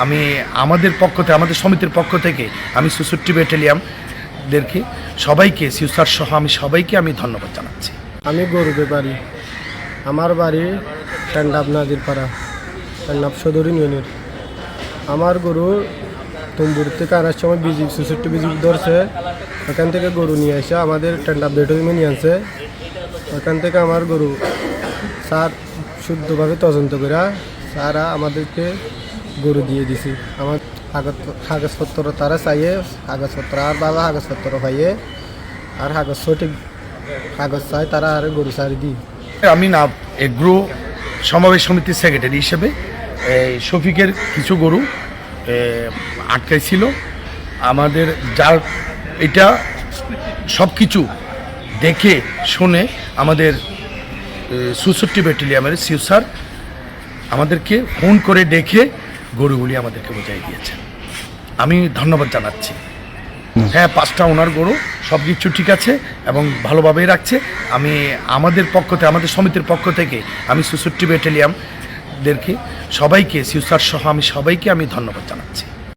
আমি আমাদের আমাদের সমিতির পক্ষ থেকে আমি ৬৪ ব্যাটালিয়নদেরকে সবাইকে সিউসার সহ আমি সবাইকে আমি ধন্যবাদ জানাচ্ছি। আমি গরু ব্যাপারী, আমার বাড়ি টেন্ডাব নাজিরপাড়া, টেন্ডাব সদর ইউনিয়নের। আমার গরু তম্বুর থেকে আনার সময় বিজি ৬৪ বিজি ধরছে, ওখান থেকে গরু নিয়ে এসে আমাদের টেন্ডাব বেটরিমে নিয়ে আসে। ওখান থেকে আমার গরু স্যার শুদ্ধভাবে তদন্ত করে তারা আমাদেরকে গরু দিয়ে দিছি। আমার কাগজপত্র তারা চাইয়ে কাগজপত্র আর বাবা কাগজপত্র পাইয়ে আর কাগজ সঠিক কাগজ চাই তারা আর গরু সারি দিই। আমি না এগ্রো সমাবেশ সমিতির সেক্রেটারি হিসেবে শফিকের কিছু গরু আটকাইছিল। আমাদের যার এটা সব কিছু দেখে শুনে আমাদের ৬৪ ব্যাটালিয়নের সিউসার আমাদেরকে ফোন করে ডেকে গরুগুলি আমাদেরকে বোঝাই দিয়েছেন। আমি ধন্যবাদ জানাচ্ছি। হ্যাঁ, 5টা ওনার গরু সব কিছু ঠিক আছে এবং ভালোভাবেই রাখছে। আমি আমাদের সমিতির পক্ষ থেকে আমি ৬৪ ব্যাটালিয়নদেরকে সবাইকে সিউসার সহ আমি সবাইকে আমি ধন্যবাদ জানাচ্ছি।